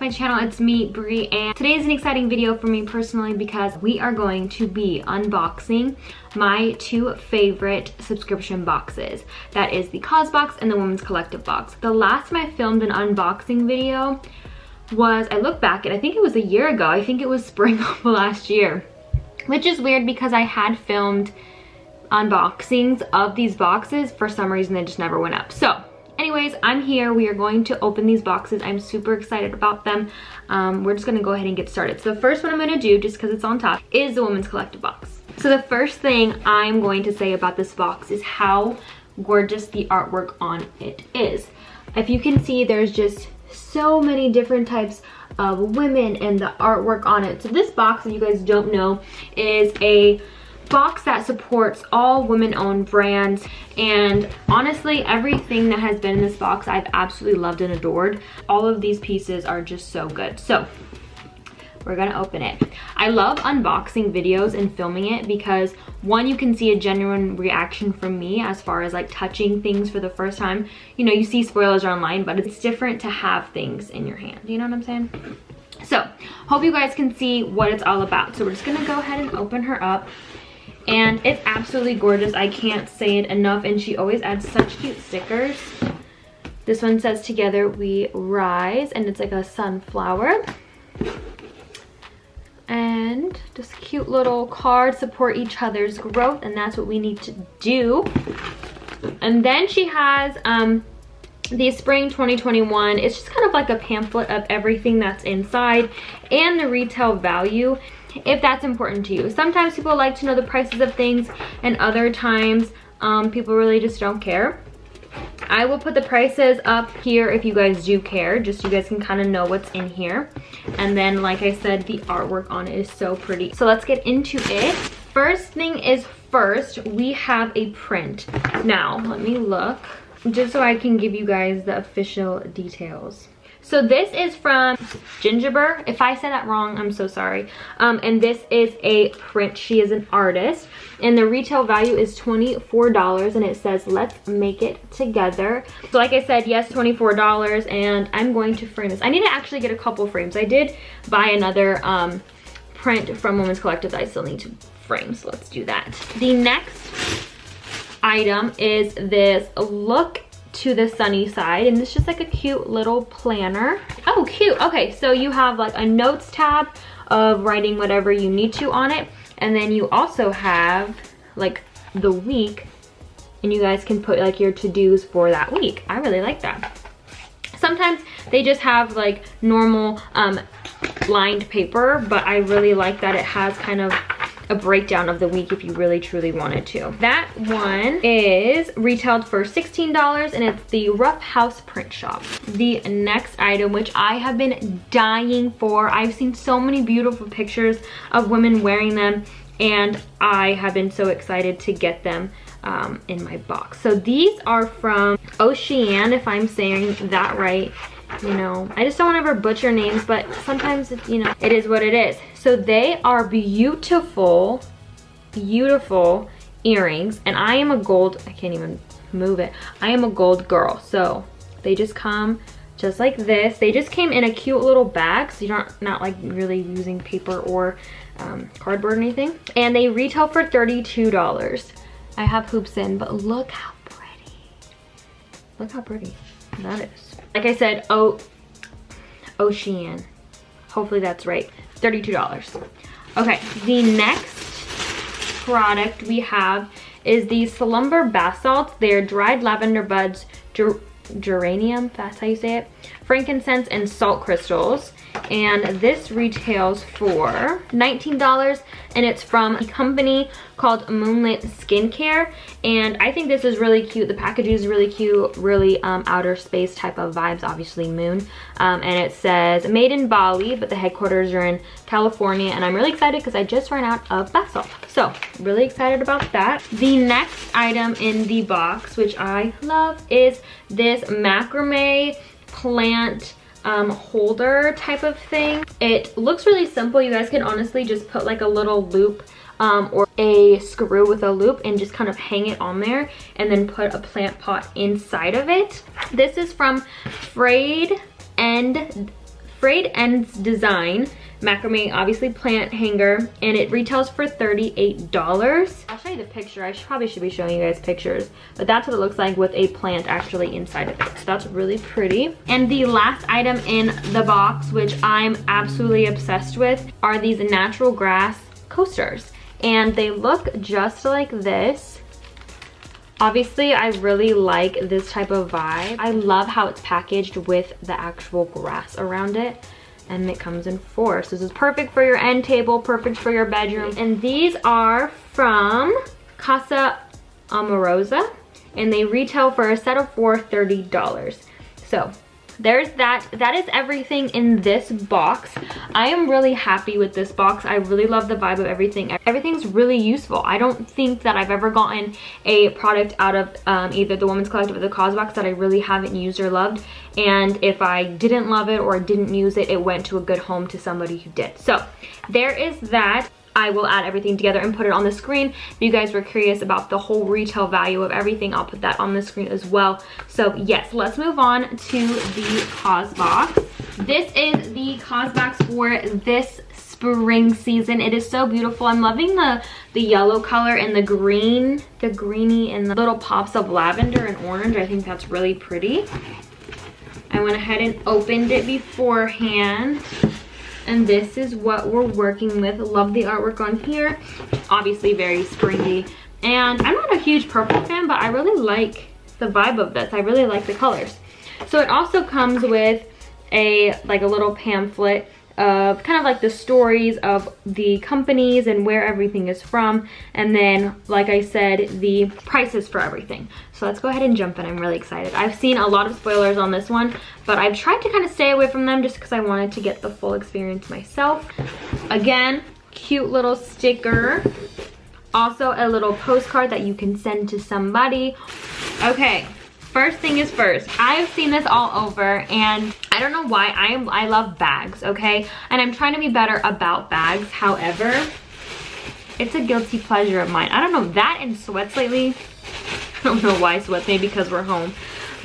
my channel. It's me, Bree, and today is an exciting video for me personally because we are going to be unboxing my two favorite subscription boxes. That is the CAUSEBOX and the Women's Collective box. The last time I filmed an unboxing video was, I look back and I think it was a year ago. I think it was spring of last year, which is weird because I had filmed unboxings of these boxes. For some reason they just never went up. So anyways, I'm here. We are going to open these boxes. I'm super excited about them. We're just gonna go ahead and get started. So the first one I'm gonna do, just because it's on top, is the Women's Collective box. So the first thing I'm going to say about this box is how gorgeous the artwork on it is. If you can see, there's just so many different types of women and the artwork on it. So this box, if you guys don't know, is a box that supports all women-owned brands, and honestly everything that has been in this box I've absolutely loved and adored. All of these pieces are just so good. So we're gonna open it. I love unboxing videos and filming it because one, you can see a genuine reaction from me as far as like touching things for the first time. You know, you see spoilers online, but it's different to have things in your hand. You know what I'm saying? So hope you guys can see what it's all about. So we're just gonna go ahead and open her up. And it's absolutely gorgeous. I can't say it enough. And she always adds such cute stickers. This one says "Together we rise," and it's like a sunflower. And just a cute little card, support each other's growth, and that's what we need to do. And then she has the spring 2021. It's just kind of like a pamphlet of everything that's inside and the retail value, if that's important to you. Sometimes people like to know the prices of things, and other times people really just don't care. I will put the prices up here if you guys do care, just so you guys can kind of know what's in here. And then, like I said, the artwork on it is so pretty. So let's get into it. First thing is first, we have a print. Now, let me look, just so I can give you guys the official details. So this is from Gingerbread. If I said that wrong, I'm so sorry. And this is a print. She is an artist. And the retail value is $24, and it says, "Let's make it together." So like I said, yes, $24, and I'm going to frame this. I need to actually get a couple frames. I did buy another print from Women's Collective that I still need to frame, so let's do that. The next item is this Look to the Sunny Side, and it's just like a cute little planner. Oh, cute. Okay, so you have like a notes tab of writing whatever you need to on it, and then you also have like the week, and you guys can put like your to-dos for that week. I really like that. Sometimes they just have like normal lined paper, but I really like that it has kind of a breakdown of the week if you really truly wanted to. That one is retailed for $16, and it's the Rough House Print Shop. The next item, which I have been dying for, I've seen so many beautiful pictures of women wearing them, and I have been so excited to get them in my box. So these are from Ocean, if I'm saying that right. You know, I just don't want to ever butcher names, but sometimes it's, you know, it is what it is. So they are beautiful, beautiful earrings, and I am a gold, I can't even move it, I am a gold girl. So they just come just like this. They just came in a cute little bag, so you're not like really using paper or cardboard or anything. And they retail for $32. I have hoops in, but look how pretty. Look how pretty that is. Like I said, Ocean. Hopefully that's right. $32. Okay, the next product we have is the Slumber Bath Salts. They're dried lavender buds, geranium, that's how you say it, frankincense, and salt crystals. And this retails for $19, and it's from a company called Moonlit Skincare. And I think this is really cute. The packaging is really cute, really outer space type of vibes, obviously moon. And it says made in Bali, but the headquarters are in California. And I'm really excited because I just ran out of bath salt. So really excited about that. The next item in the box, which I love, is this macrame plant holder type of thing. It looks really simple. You guys can honestly just put like a little loop or a screw with a loop and just kind of hang it on there, and then put a plant pot inside of it. This is from Frayed End frayed ends design, macrame, obviously plant hanger, and it retails for $38. I'll show you the picture. I probably should be showing you guys pictures, but that's what it looks like with a plant actually inside of it. So that's really pretty. And the last item in the box, which I'm absolutely obsessed with, are these natural grass coasters. And they look just like this. Obviously, I really like this type of vibe. I love how it's packaged with the actual grass around it. And it comes in 4. So this is perfect for your end table, perfect for your bedroom. And these are from Casa Amorosa, and they retail for a set of 4 $30. So there's that. That is everything in this box. I am really happy with this box. I really love the vibe of everything. Everything's really useful. I don't think that I've ever gotten a product out of either the Women's Collective or the CAUSEBOX that I really haven't used or loved. And if I didn't love it or didn't use it, it went to a good home to somebody who did. So there is that. I will add everything together and put it on the screen. If you guys were curious about the whole retail value of everything, I'll put that on the screen as well. So yes, let's move on to the CAUSEBOX. This is the CAUSEBOX for this spring season. It is so beautiful. I'm loving the yellow color and the green, the greeny, and the little pops of lavender and orange. I think that's really pretty. I went ahead and opened it beforehand. And this is what we're working with. Love the artwork on here. Obviously very springy. And I'm not a huge purple fan, but I really like the vibe of this. I really like the colors. So it also comes with a little pamphlet of kind of like the stories of the companies and where everything is from. And then, like I said, the prices for everything. So let's go ahead and jump in. I'm really excited. I've seen a lot of spoilers on this one, but I've tried to kind of stay away from them just because I wanted to get the full experience myself. Again, cute little sticker. Also a little postcard that you can send to somebody. Okay. First thing is first, I've seen this all over and I don't know why. I love bags, okay? And I'm trying to be better about bags. However, it's a guilty pleasure of mine. I don't know, that and sweats lately. I don't know why sweats, maybe because we're home.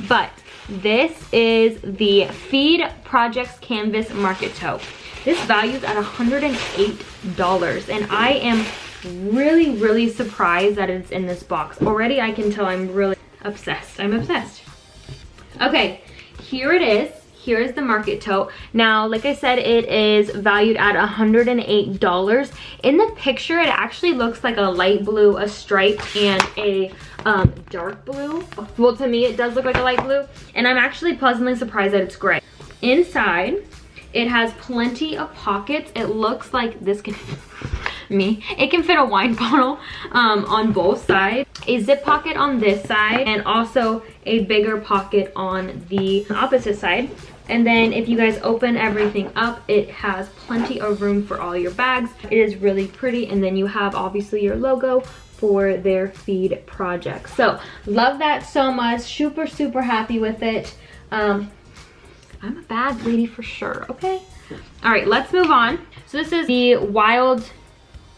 But this is the Feed Projects Canvas Market Tote. This values at $108 and I am really, really surprised that it's in this box. Already I can tell I'm really obsessed. I'm obsessed. Okay, here it is. Here is the market tote. Now, like I said, it is valued at $108. In the picture, it actually looks like a light blue, a striped, and a dark blue. Well, to me, it does look like a light blue, and I'm actually pleasantly surprised that it's gray. Inside, it has plenty of pockets. It looks like this can it can fit a wine bottle on both sides, a zip pocket on this side, and also a bigger pocket on the opposite side. And then if you guys open everything up, it has plenty of room for all your bags. It is really pretty, and then you have obviously your logo for their feed project. So love that so much. Super, super happy with it. I'm a bag lady for sure. Okay, all right, let's move on. So this is the Wild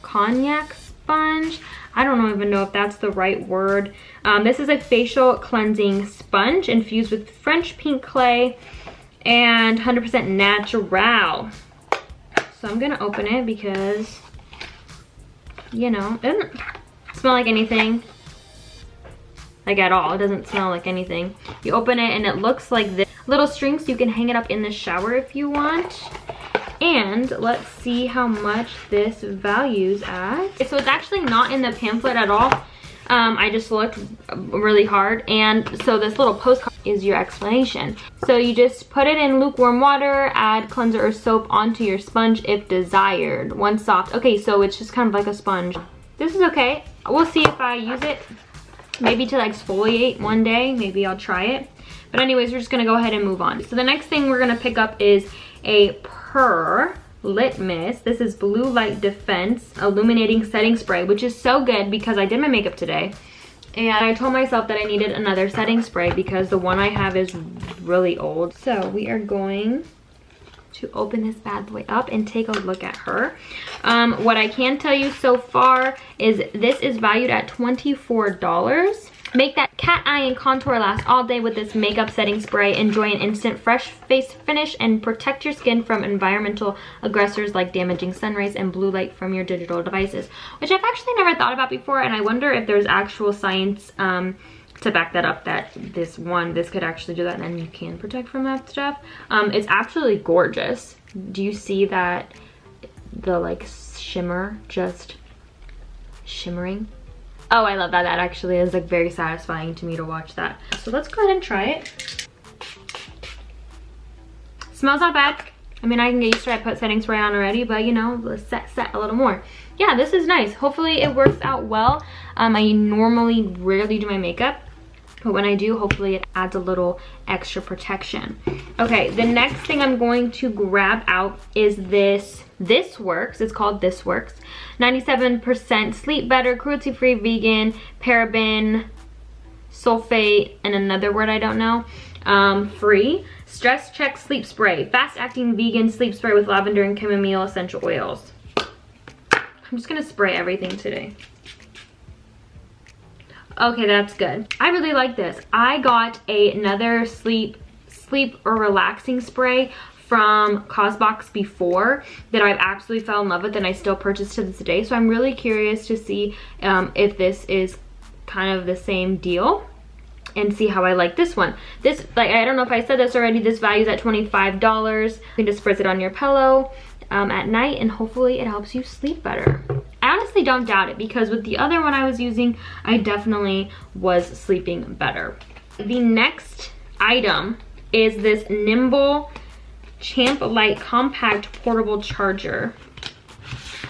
Cognac sponge. I don't even know if that's the right word. This is a facial cleansing sponge infused with French pink clay and 100% natural. So I'm gonna open it because, you know, it doesn't smell like anything, like at all. It doesn't smell like anything. You open it and it looks like this. Little strings, so you can hang it up in the shower if you want. And let's see how much this values at. So it's actually not in the pamphlet at all. I just looked really hard, and so this little postcard is your explanation. So you just put it in lukewarm water, add cleanser or soap onto your sponge if desired. Once soft. Okay, so it's just kind of like a sponge. This is okay. We'll see if I use it maybe to exfoliate one day. Maybe I'll try it. But anyways, we're just gonna go ahead and move on. So the next thing we're gonna pick up is a Purr Litmus. This is Blue Light Defense Illuminating Setting Spray, which is so good because I did my makeup today. And I told myself that I needed another setting spray because the one I have is really old. So we are going to open this bad boy up and take a look at her. What I can tell you so far is this is valued at $24. Make that cat eye and contour last all day with this makeup setting spray. Enjoy an instant fresh face finish and protect your skin from environmental aggressors like damaging sun rays and blue light from your digital devices, which I've actually never thought about before, and I wonder if there's actual science to back that up, that this could actually do that and you can protect from that stuff. It's absolutely gorgeous. Do you see that? The like shimmer just shimmering. Oh, I love that. That actually is like very satisfying to me to watch that. So let's go ahead and try it. Smells not bad. I mean, I can get used to it. I put setting spray on already, but you know, let's set a little more. Yeah, this is nice. Hopefully it works out well. I normally rarely do my makeup, but when I do, hopefully it adds a little extra protection. Okay, the next thing I'm going to grab out is this Works. It's called This Works. 97% sleep better, cruelty-free, vegan, paraben, sulfate, and another word I don't know, free. Stress check sleep spray. Fast-acting vegan sleep spray with lavender and chamomile essential oils. I'm just gonna spray everything today. Okay, that's good. I really like this. I got another sleep or relaxing spray from CAUSEBOX before that I've absolutely fell in love with, and I still purchased to this day. So I'm really curious to see if this is kind of the same deal and see how I like this one. This, like, I don't know if I said this already, this value's at $25. You can just spritz it on your pillow at night, and hopefully it helps you sleep better. I honestly don't doubt it, because with the other one I was using, I definitely was sleeping better. The next item is this Nimble Champ Light Compact Portable Charger.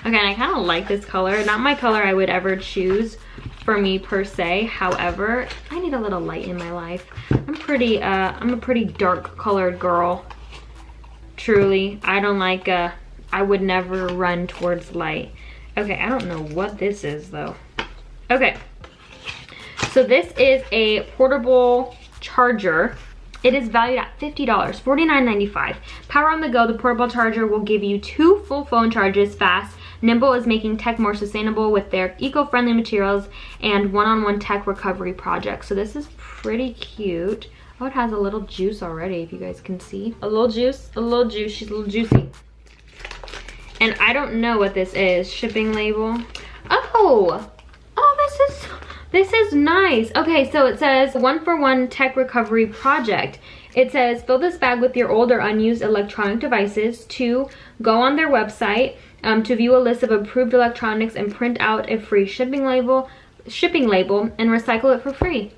Okay, and I kind of like this color. Not my color I would ever choose for me per se. However, I need a little light in my life. I'm a pretty dark colored girl. Truly, I don't like, I would never run towards light. Okay, I don't know what this is though. Okay, so this is a portable charger. It is valued at $50, $49.95. Power on the go, the portable charger will give you 2 full phone charges fast. Nimble is making tech more sustainable with their eco-friendly materials and one-on-one tech recovery projects. So this is pretty cute. Oh, it has a little juice already, if you guys can see. A little juice, she's a little juicy. And I don't know what this is. Shipping label. Oh, this is nice. Okay, so it says 1-for-1 tech recovery project. It says fill this bag with your old or unused electronic devices. 2, go on their website to view a list of approved electronics and print out a free shipping label and recycle it for free.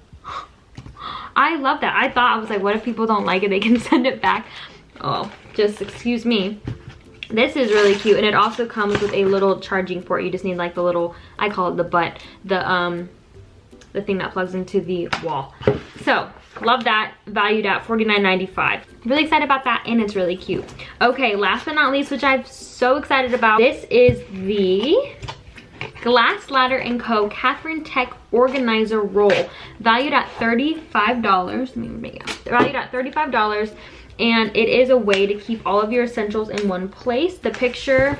I love that. I was like, what if people don't like it? They can send it back. Oh, just excuse me. This is really cute, and it also comes with a little charging port. You just need like the little, I call it the butt, the thing that plugs into the wall. So love that, valued at $49.95. Really excited about that, and it's really cute. Okay, last but not least, which I'm so excited about, this is the Glass Ladder & Co. Catherine Tech Organizer Roll, valued at $35. Let me make it. Valued at $35, and it is a way to keep all of your essentials in one place. The picture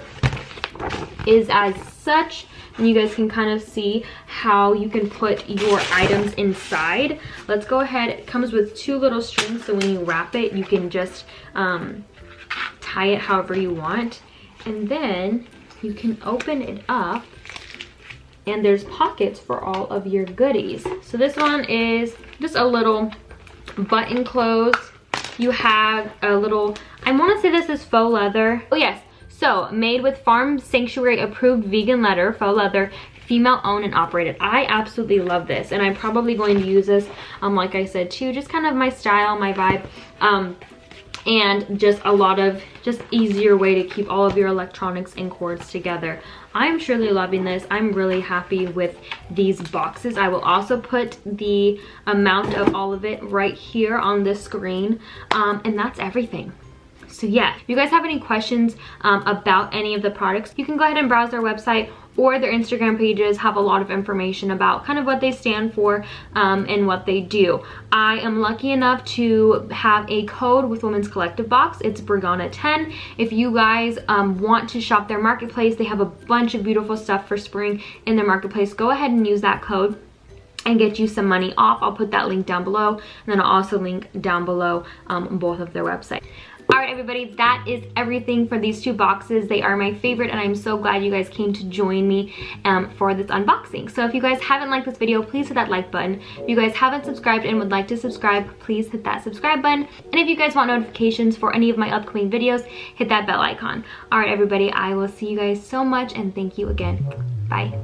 is as such, and you guys can kind of see how you can put your items inside. Let's go ahead. It comes with 2 little strings, so when you wrap it, you can just tie it however you want. And then you can open it up, and there's pockets for all of your goodies. So this one is just a little button close. You have a little, I want to say this is faux leather. Oh yes. So, made with Farm Sanctuary approved vegan leather, faux leather, female owned and operated. I absolutely love this, and I'm probably going to use this, like I said too, just kind of my style, my vibe, and just a lot of just easier way to keep all of your electronics and cords together. I'm truly loving this. I'm really happy with these boxes. I will also put the amount of all of it right here on this screen, and that's everything. So yeah, if you guys have any questions about any of the products, you can go ahead and browse their website, or their Instagram pages have a lot of information about kind of what they stand for and what they do. I am lucky enough to have a code with Women's Collective Box. It's Brigana10. If you guys want to shop their marketplace, they have a bunch of beautiful stuff for spring in their marketplace. Go ahead and use that code. and get you some money off. I'll put that link down below, and then I'll also link down below both of their websites. All right, everybody, that is everything for these 2 boxes. They are my favorite, and I'm so glad you guys came to join me for this unboxing. So if you guys haven't liked this video, please hit that like button. If you guys haven't subscribed and would like to subscribe, please hit that subscribe button. And if you guys want notifications for any of my upcoming videos, hit that bell icon. All right, everybody, I will see you guys so much, and thank you again. Bye.